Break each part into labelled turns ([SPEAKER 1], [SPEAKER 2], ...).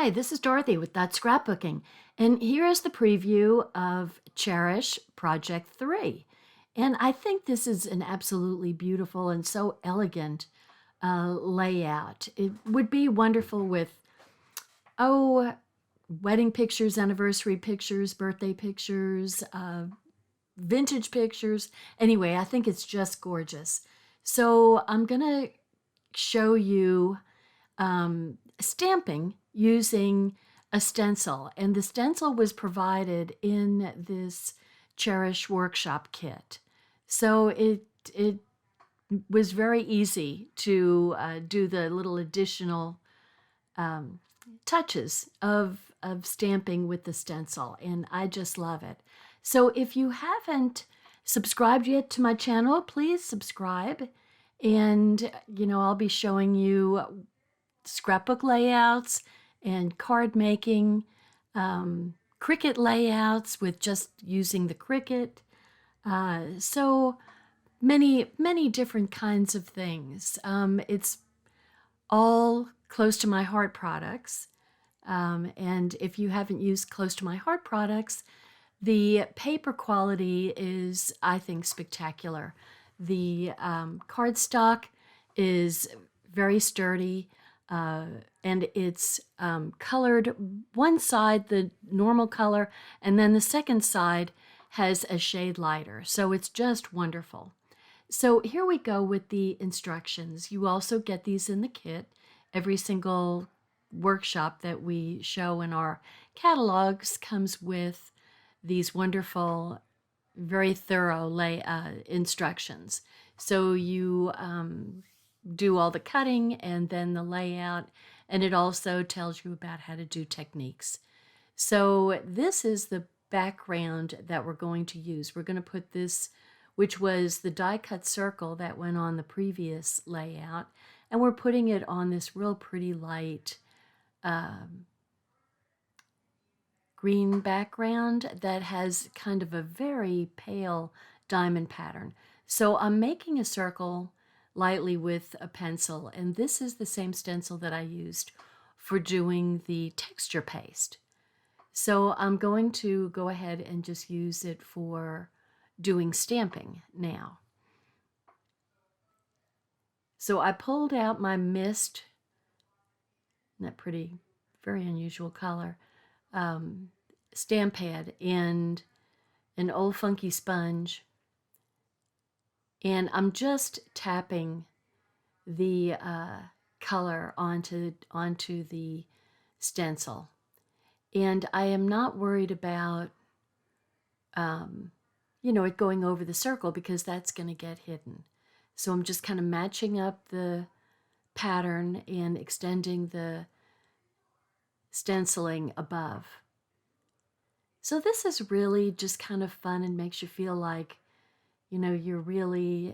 [SPEAKER 1] Hi, this is Dorothy with That Scrapbooking, and here is the preview of Cherish Project 3. And I think this is an absolutely beautiful and so elegant layout. It would be wonderful with, wedding pictures, anniversary pictures, birthday pictures, vintage pictures. Anyway, I think it's just gorgeous. So I'm going to show you stamping using a stencil, and the stencil was provided in this Cherish workshop kit. So it was very easy to do the little additional touches of stamping with the stencil, and I just love it. So if you haven't subscribed yet to my channel, please subscribe, and I'll be showing you scrapbook layouts and card making, Cricut layouts with just using the Cricut. So many different kinds of things. It's all close to my heart products. And if you haven't used close to my heart products, the paper quality is, I think, spectacular. The cardstock is very sturdy, and it's colored one side the normal color, and then the second side has a shade lighter. So it's just wonderful. So here we go with the instructions. You also get these in the kit. Every single workshop that we show in our catalogs comes with these wonderful, very thorough instructions. So you do all the cutting and then the layout, and it also tells you about how to do techniques. So this is the background that we're going to use. We're going to put this, which was the die cut circle that went on the previous layout, and we're putting it on this real pretty light green background that has kind of a very pale diamond pattern. So I'm making a circle lightly with a pencil, and this is the same stencil that I used for doing the texture paste. So I'm going to go ahead and just use it for doing stamping now. So I pulled out my mist, that pretty, very unusual color, stamp pad and an old funky sponge, and I'm just tapping the color onto the stencil. And I am not worried about it going over the circle, because that's going to get hidden. So I'm just kind of matching up the pattern and extending the stenciling above. So this is really just kind of fun and makes you feel like, you're really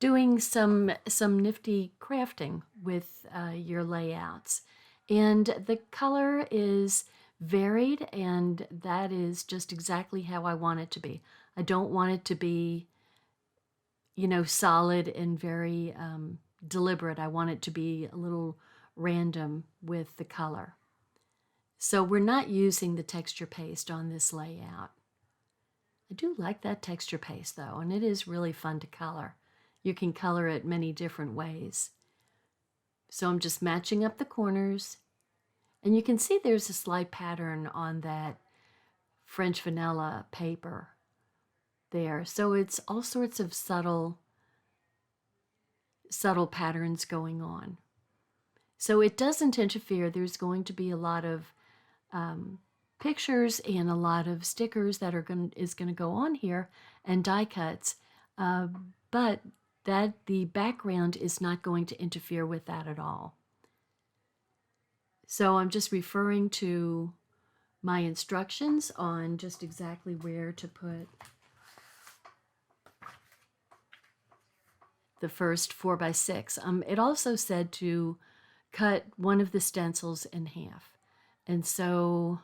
[SPEAKER 1] doing some nifty crafting with your layouts. And the color is varied, and that is just exactly how I want it to be. I don't want it to be, solid and very deliberate. I want it to be a little random with the color. So we're not using the texture paste on this layout. I do like that texture paste though, and it is really fun to color. You can color it many different ways. So I'm just matching up the corners, and you can see there's a slight pattern on that French vanilla paper there. So it's all sorts of subtle patterns going on. So it doesn't interfere. There's going to be a lot of pictures and a lot of stickers that is going to go on here, and die cuts, but that the background is not going to interfere with that at all. So I'm just referring to my instructions on just exactly where to put the first 4x6. It also said to cut one of the stencils in half. And so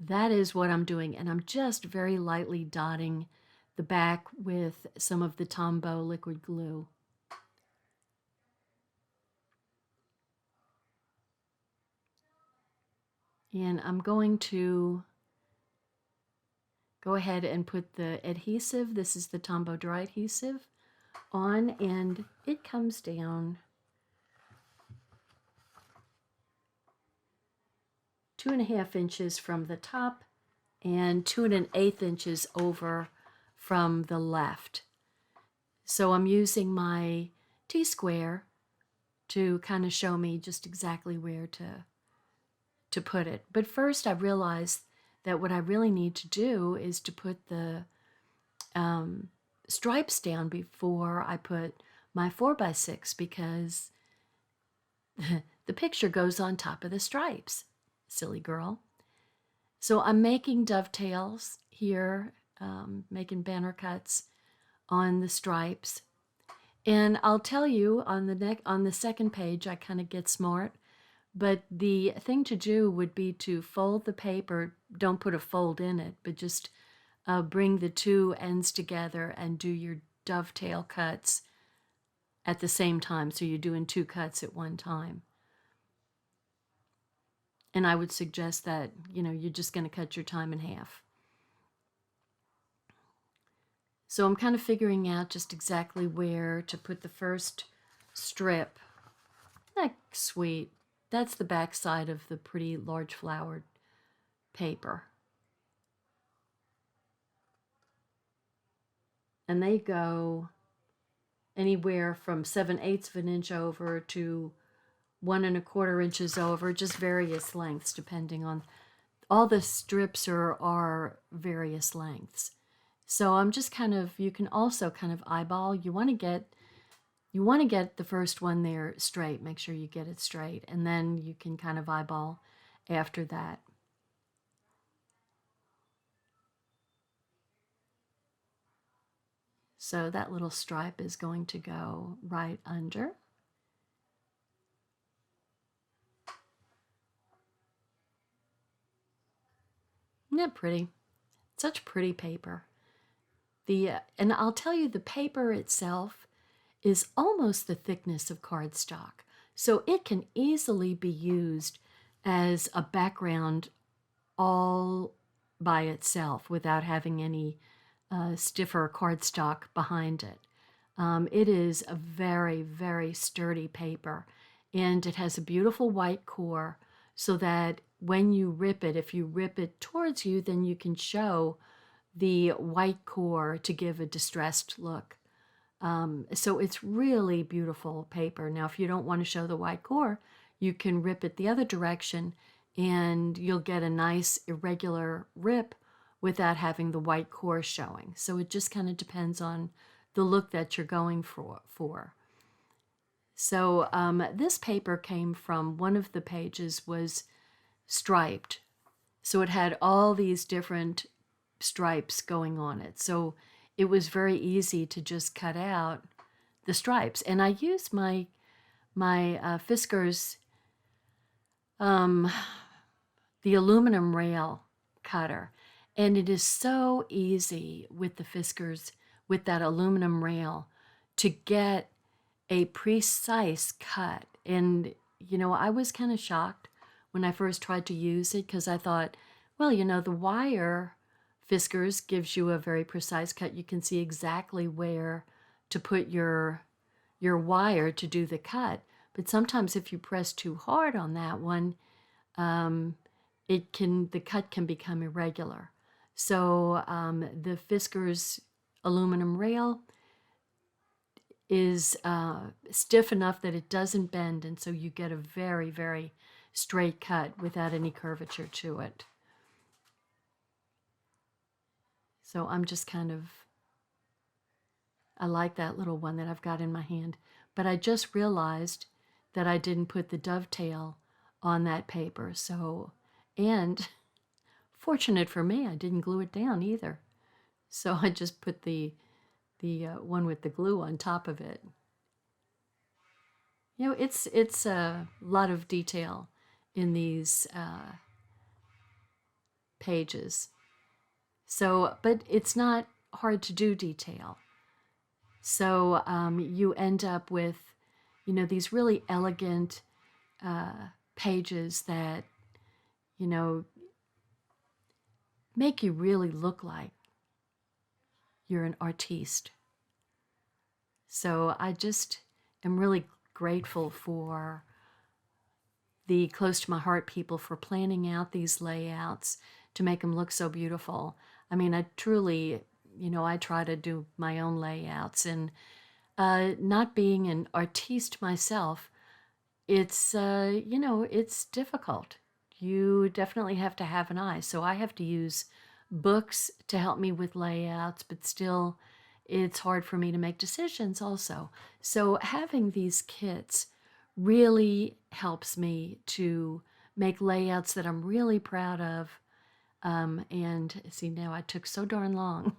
[SPEAKER 1] that is what I'm doing. And I'm just very lightly dotting the back with some of the Tombow liquid glue. And I'm going to go ahead and put the adhesive, this is the Tombow Dry Adhesive, on, and it comes down 2.5 inches from the top and 2 1/8 inches over from the left. So I'm using my T-square to kind of show me just exactly where to put it. But first I realized that what I really need to do is to put the stripes down before I put my 4x6, because the picture goes on top of the stripes. Silly girl. So I'm making dovetails here, making banner cuts on the stripes. And I'll tell you, on the second page, I kind of get smart. But the thing to do would be to fold the paper. Don't put a fold in it, but just bring the two ends together and do your dovetail cuts at the same time. So you're doing 2 cuts at one time. And I would suggest that, you're just going to cut your time in half. So I'm kind of figuring out just exactly where to put the first strip. Isn't that sweet? That's the back side of the pretty large flowered paper. And they go anywhere from 7/8 of an inch over to 1 1/4 inches over, just various lengths depending on, all the strips are various lengths. So I'm just kind of, you can also kind of eyeball. You want to get the first one there straight. Make sure you get it straight, and then you can kind of eyeball after that. So that little stripe is going to go right under. Isn't that pretty? Such pretty paper. And I'll tell you, the paper itself is almost the thickness of cardstock. So it can easily be used as a background all by itself without having any stiffer cardstock behind it. It is a very, very sturdy paper, and it has a beautiful white core, so that when you rip it, if you rip it towards you, then you can show the white core to give a distressed look. So it's really beautiful paper. Now, if you don't want to show the white core, you can rip it the other direction, and you'll get a nice irregular rip without having the white core showing. So it just kind of depends on the look that you're going for. So this paper came from, one of the pages was striped. So it had all these different stripes going on it. So it was very easy to just cut out the stripes. And I used my Fiskars, the aluminum rail cutter. And it is so easy with the Fiskars, with that aluminum rail, to get a precise cut. And, I was kind of shocked when I first tried to use it, because I thought, well, the wire Fiskars gives you a very precise cut. You can see exactly where to put your wire to do the cut. But sometimes if you press too hard on that one, the cut can become irregular. So the Fiskars aluminum rail is stiff enough that it doesn't bend, and so you get a very, very straight cut without any curvature to it. So I'm just kind of, I like that little one that I've got in my hand. But I just realized that I didn't put the dovetail on that paper. So, and fortunate for me, I didn't glue it down either. So I just put the one with the glue on top of it. It's a lot of detail in these pages. So, but it's not hard to do detail. So you end up with, these really elegant pages that, you know, make you really look like you're an artiste. So I just am really grateful for the close to my heart people for planning out these layouts to make them look so beautiful. I mean, I truly, I try to do my own layouts, and not being an artiste myself, it's, it's difficult. You definitely have to have an eye. So I have to use books to help me with layouts, but still it's hard for me to make decisions also. So having these kits really helps me to make layouts that I'm really proud of. And see, now I took so darn long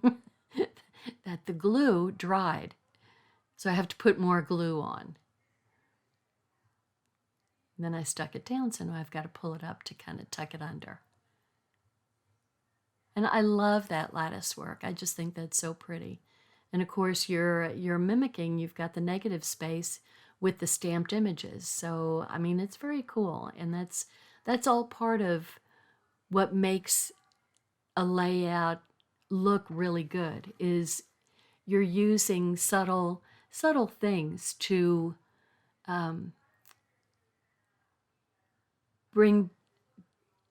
[SPEAKER 1] that the glue dried. So I have to put more glue on. And then I stuck it down, so now I've got to pull it up to kind of tuck it under. And I love that lattice work. I just think that's so pretty. And of course, you're mimicking, you've got the negative space with the stamped images. So, I mean, it's very cool. And that's all part of what makes a layout look really good, is you're using subtle things to bring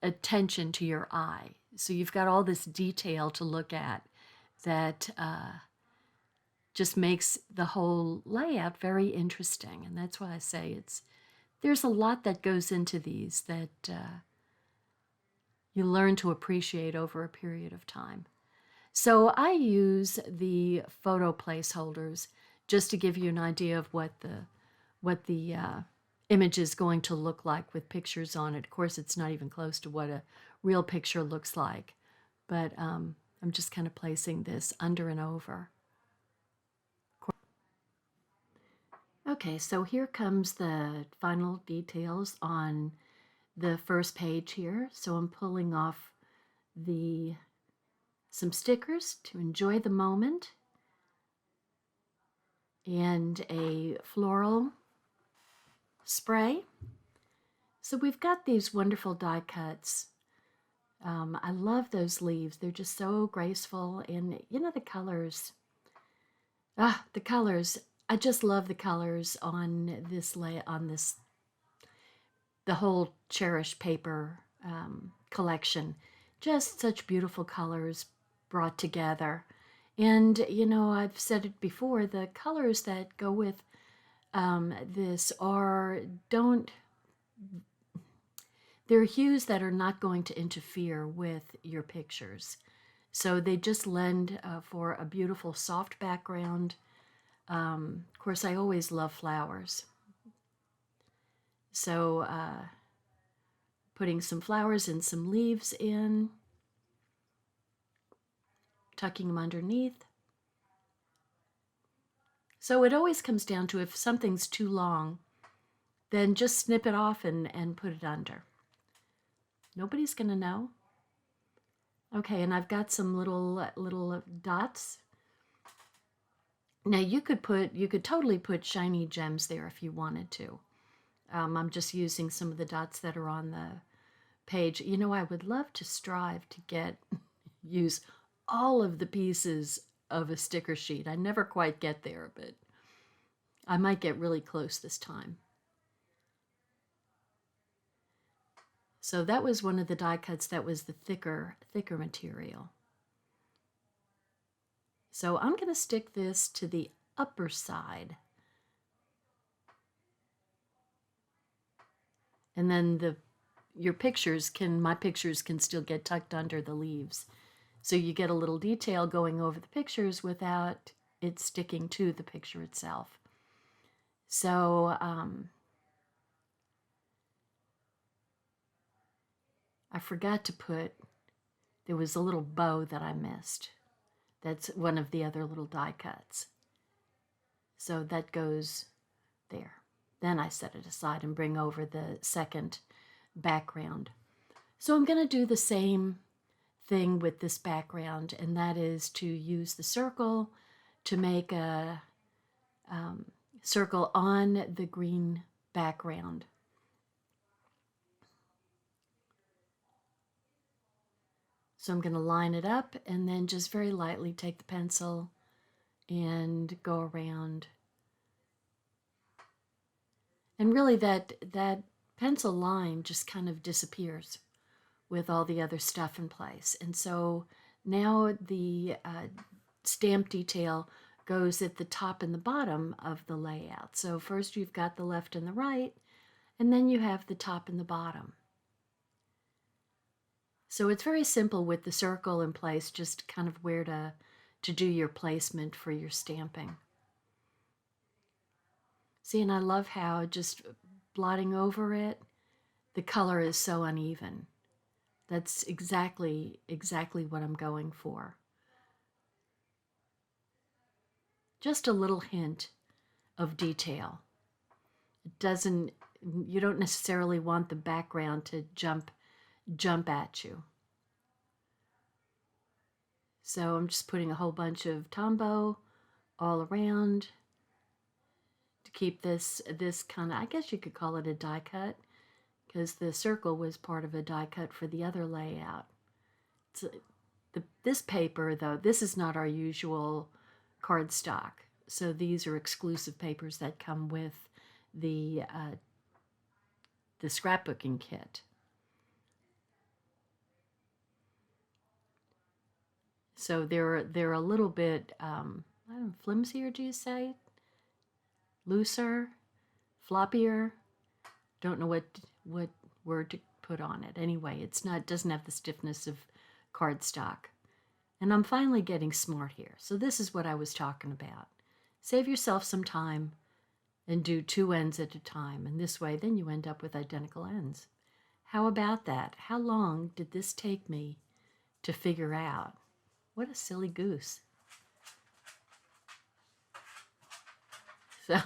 [SPEAKER 1] attention to your eye. So you've got all this detail to look at that just makes the whole layout very interesting. And that's why I say there's a lot that goes into these that you learn to appreciate over a period of time. So I use the photo placeholders just to give you an idea of what the image is going to look like with pictures on it. Of course, it's not even close to what a real picture looks like, but I'm just kind of placing this under and over. Okay, so here comes the final details on the first page here. So I'm pulling off some stickers to enjoy the moment, and a floral spray. So we've got these wonderful die cuts. I love those leaves. They're just so graceful, and the colors. The colors. I just love the colors on the whole Cherish paper collection. Just such beautiful colors brought together. And, I've said it before, the colors that go with this they're hues that are not going to interfere with your pictures. So they just lend for a beautiful soft background. Of course, I always love flowers. So putting some flowers and some leaves in, tucking them underneath. So it always comes down to, if something's too long, then just snip it off and put it under. Nobody's going to know. Okay, and I've got some little dots. Now you could totally put shiny gems there if you wanted to. I'm just using some of the dots that are on the page. I would love to strive to use all of the pieces of a sticker sheet. I never quite get there, but I might get really close this time. So that was one of the die cuts that was the thicker material. So I'm going to stick this to the upper side. And then my pictures can still get tucked under the leaves. So you get a little detail going over the pictures without it sticking to the picture itself. So I forgot to there was a little bow that I missed. That's one of the other little die cuts. So that goes there. Then I set it aside and bring over the second background. So I'm going to do the same thing with this background, and that is to use the circle to make a circle on the green background. So I'm going to line it up and then just very lightly take the pencil and go around. And really that pencil line just kind of disappears with all the other stuff in place. And so now the stamp detail goes at the top and the bottom of the layout. So first you've got the left and the right, and then you have the top and the bottom. So it's very simple with the circle in place, just kind of where to do your placement for your stamping. See, and I love how just blotting over it, the color is so uneven. That's exactly what I'm going for. Just a little hint of detail. You don't necessarily want the background to jump at you. So I'm just putting a whole bunch of Tombow all around to keep this kind of, I guess you could call it a die cut, because the circle was part of a die cut for the other layout. This paper, though, this is not our usual cardstock. So these are exclusive papers that come with the scrapbooking kit. So they're a little bit I don't know, flimsier, do you say? Looser, floppier. Don't know what word to put on it. Anyway, it doesn't have the stiffness of cardstock. And I'm finally getting smart here. So this is what I was talking about. Save yourself some time and do 2 ends at a time. And this way, then you end up with identical ends. How about that? How long did this take me to figure out? What a silly goose. So,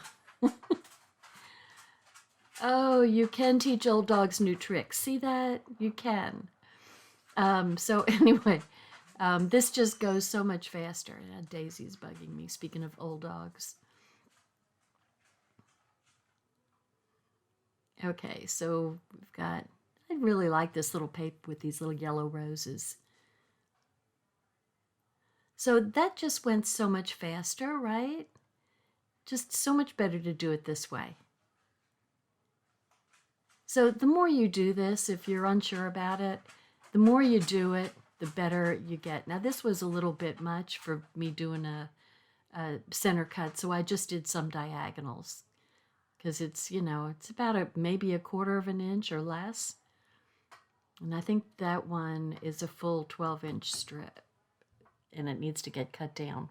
[SPEAKER 1] oh, you can teach old dogs new tricks. See that? You can. So anyway, this just goes so much faster. Daisy's bugging me, speaking of old dogs. Okay, so we've got, I really like this little paper with these little yellow roses. So that just went so much faster, right? Just so much better to do it this way. So the more you do this, if you're unsure about it, the more you do it, the better you get. Now this was a little bit much for me doing a center cut, so I just did some diagonals. Because it's, it's about maybe 1/4 of an inch or less. And I think that one is a full 12-inch strip. And it needs to get cut down.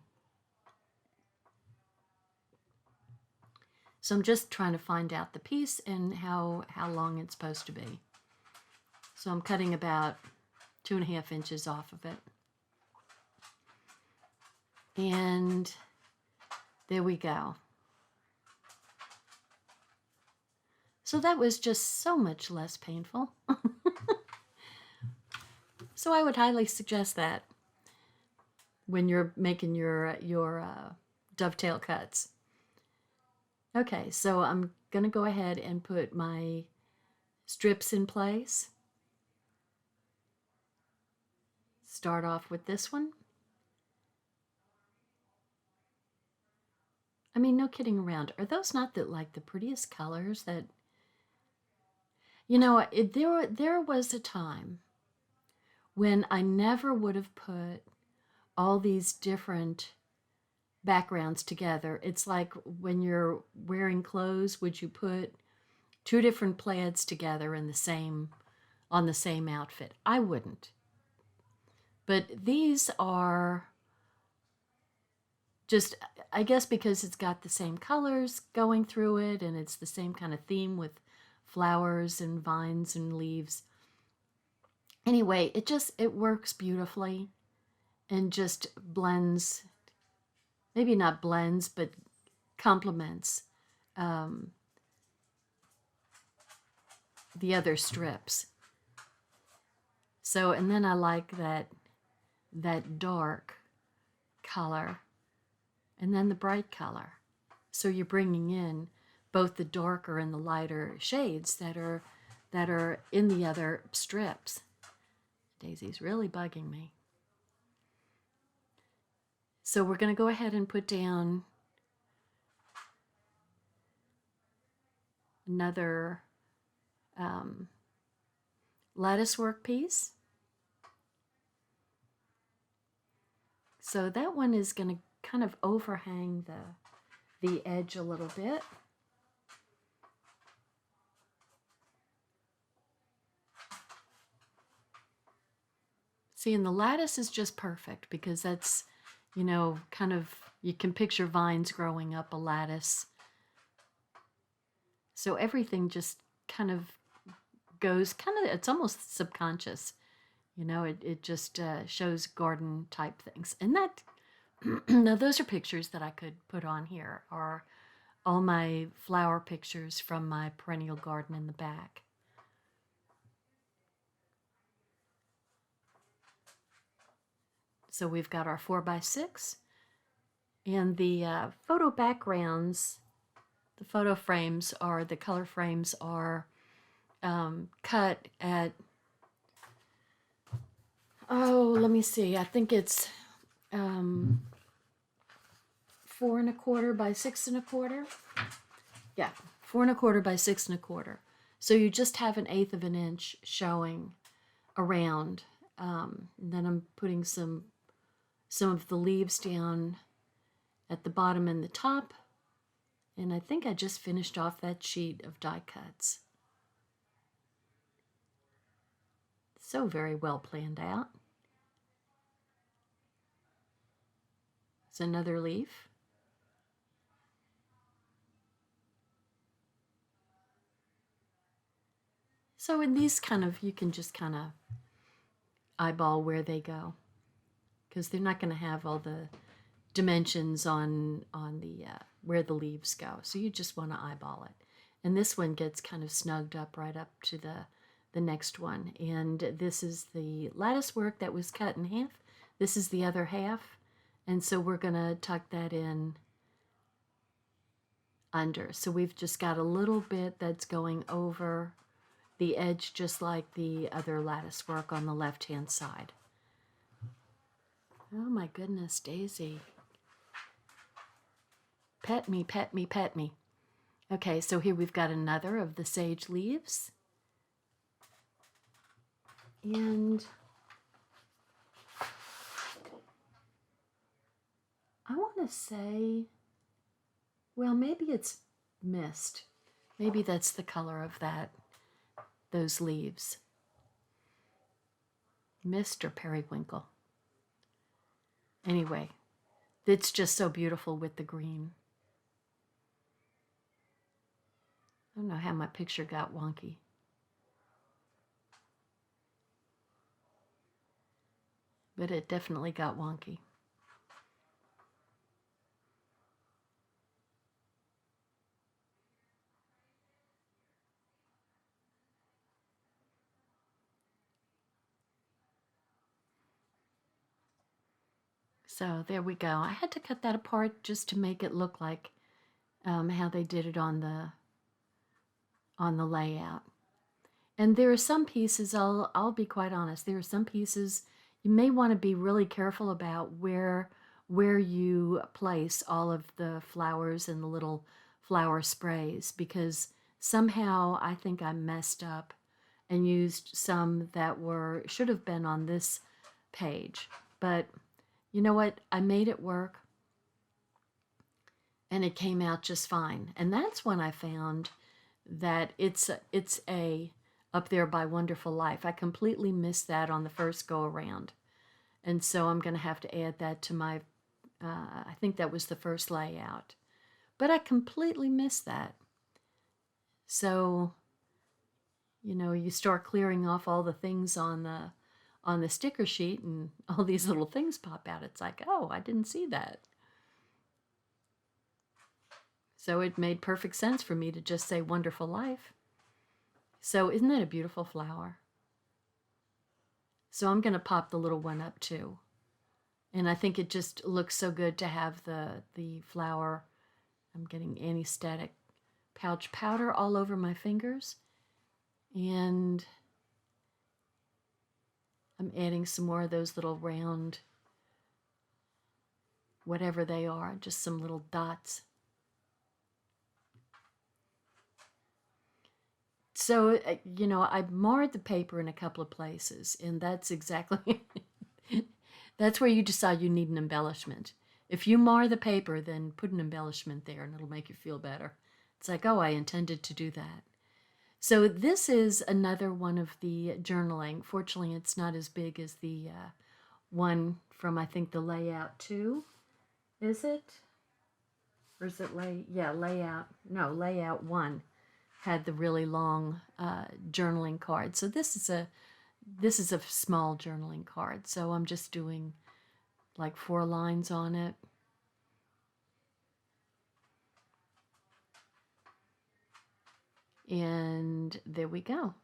[SPEAKER 1] So I'm just trying to find out the piece and how long it's supposed to be. So I'm cutting about 2.5 inches off of it. And there we go. So that was just so much less painful. So I would highly suggest that when you're making your dovetail cuts. Okay, so I'm going to go ahead and put my strips in place. Start off with this one. I mean, no kidding around. Are those not the prettiest colors that... there was a time when I never would have put all these different backgrounds together. It's like when you're wearing clothes, would you put 2 different plaids together on the same outfit? I wouldn't. But these are just, I guess because it's got the same colors going through it and it's the same kind of theme with flowers and vines and leaves. Anyway, it works beautifully and just blends, maybe not blends, but complements the other strips. So, and then I like that dark color and then the bright color. So you're bringing in both the darker and the lighter shades that are in the other strips. Daisy's really bugging me. So we're going to go ahead and put down another lattice work piece. So that one is going to kind of overhang the edge a little bit. See, and the lattice is just perfect because that's, you know, kind of, you can picture vines growing up a lattice. So everything just kind of goes, it's almost subconscious. You know, it just shows garden type things. And that, now those are pictures that I could put on here, are all my flower pictures from my perennial garden in the back. So we've got our 4x6, and the photo backgrounds, the photo frames are, the color frames are cut at, oh, let me see, I think it's 4 1/4 by 6 1/4. Yeah, 4 1/4 by 6 1/4. So you just have 1/8 of an inch showing around. And then I'm putting some of the leaves down at the bottom and the top. And I think I just finished off that sheet of die cuts. So very well planned out. It's another leaf. So in these kind of, you can just kind of eyeball where they go, because they're not going to have all the dimensions on the where the leaves go. So you just want to eyeball it. And this one gets kind of snugged up right up to the next one. And this is the lattice work that was cut in half. This is the other half. And so we're going to tuck that in under. So we've just got a little bit that's going over the edge, just like the other lattice work on the left-hand side. Oh my goodness, Daisy. Pet me, pet me, pet me. Okay, so here we've got another of the sage leaves. And I want to say, well, maybe it's mist. Maybe that's the color of those leaves. Mist or periwinkle. Anyway, it's just so beautiful with the green. I don't know how my picture got wonky. But it definitely got wonky. So there we go. I had to cut that apart just to make it look like how they did it on the layout. And there are some pieces, I'll be quite honest, there are some pieces you may want to be really careful about where you place all of the flowers and the little flower sprays, because somehow I think I messed up and used some that should have been on this page. But you know what? I made it work, and it came out just fine. And that's when I found that it's up there by Wonderful Life. I completely missed that on the first go around. And so I'm going to have to add that to my, I think that was the first layout. But I completely missed that. So, you know, you start clearing off all the things on the sticker sheet, and all these little things pop out. It's like, oh, I didn't see that. So it made perfect sense for me to just say Wonderful Life. So isn't that a beautiful flower? So I'm going to pop the little one up too. And I think it just looks so good to have the flower. I'm getting anesthetic pouch powder all over my fingers. And I'm adding some more of those little round, whatever they are, just some little dots. So, you know, I marred the paper in a couple of places, and that's exactly, that's where you decide you need an embellishment. If you mar the paper, then put an embellishment there, and it'll make you feel better. It's like, oh, I intended to do that. So this is another one of the journaling. Fortunately, it's not as big as the one from, I think, the Layout 2. Is it? Or is it Layout? No, Layout 1 had the really long journaling card. So this is a small journaling card. So I'm just doing like 4 lines on it. And there we go.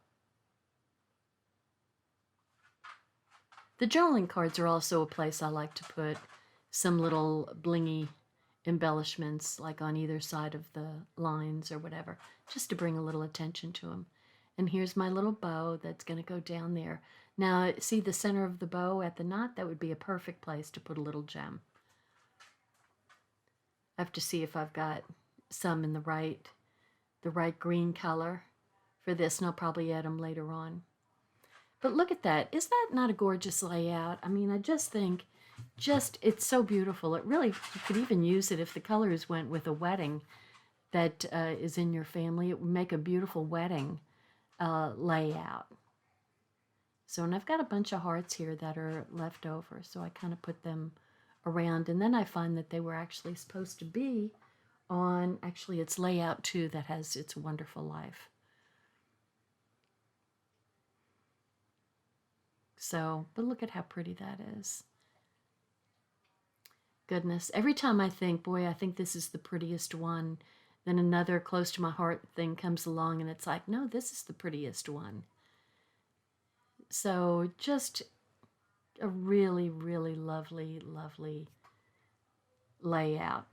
[SPEAKER 1] The journaling cards are also a place I like to put some little blingy embellishments, like on either side of the lines or whatever, just to bring a little attention to them. And here's my little bow that's going to go down there. Now, see the center of the bow at the knot? That would be a perfect place to put a little gem. I have to see if I've got some in the right green color for this, and I'll probably add them later on. But look at that. Is that not a gorgeous layout? I mean, I just think, it's so beautiful. It really, you could even use it if the colors went with a wedding that is in your family. It would make a beautiful wedding layout. So, and I've got a bunch of hearts here that are left over, so I kind of put them around, and then I find that they were actually supposed to be on, actually it's Layout 2 that has It's a Wonderful Life. So, but look at how pretty that is. Goodness, every time I think, boy, I think this is the prettiest one, then another close to my heart thing comes along and it's like, no, this is the prettiest one. So just a really, really lovely, lovely layout.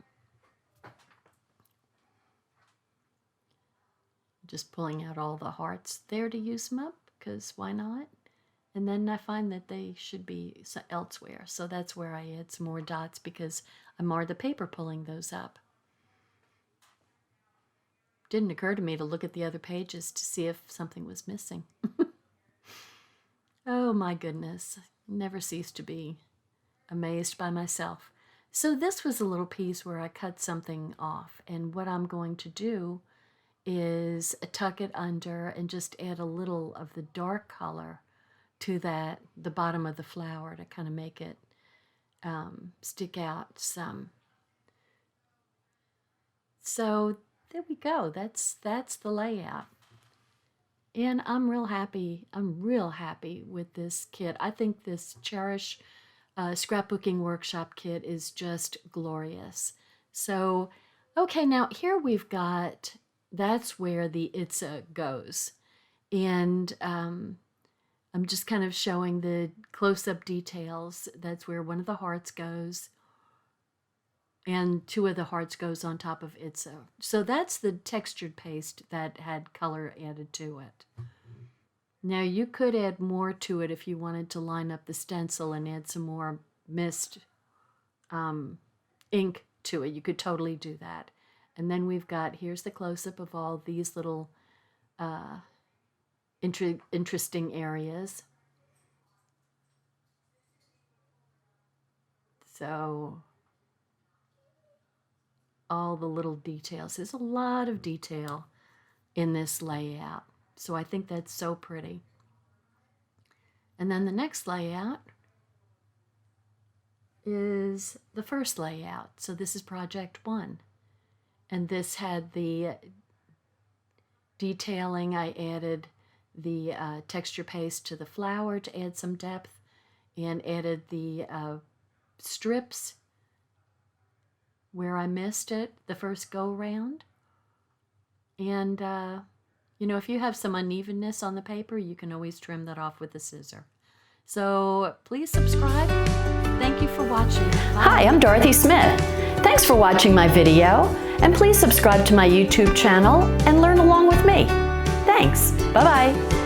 [SPEAKER 1] Just pulling out all the hearts there to use them up, because why not? And then I find that they should be elsewhere. So that's where I add some more dots, because I marred the paper pulling those up. Didn't occur to me to look at the other pages to see if something was missing. Oh my goodness. Never cease to be amazed by myself. So this was a little piece where I cut something off. And what I'm going to do is tuck it under and just add a little of the dark color to the bottom of the flower to kind of make it stick out some. So there we go. That's the layout. And I'm real happy with this kit. I think this Cherish scrapbooking workshop kit is just glorious. So, okay, now here we've got, that's where the Itza goes. And I'm just kind of showing the close-up details. That's where one of the hearts goes. And 2 of the hearts goes on top of Itza. So that's the textured paste that had color added to it. Now you could add more to it if you wanted to line up the stencil and add some more mist ink to it. You could totally do that. And then we've got, here's the close-up of all these little interesting areas. So all the little details. There's a lot of detail in this layout. So I think that's so pretty. And then the next layout is the first layout. So this is project 1. And this had the detailing. I added the texture paste to the flower to add some depth, and added the strips where I missed it the first go round. And you know, if you have some unevenness on the paper, you can always trim that off with a scissor. So please subscribe. Thank you for watching. Bye.
[SPEAKER 2] Hi, I'm Dorothy Smith. Thanks for watching my video, and please subscribe to my YouTube channel and learn along with me. Thanks. Bye-bye.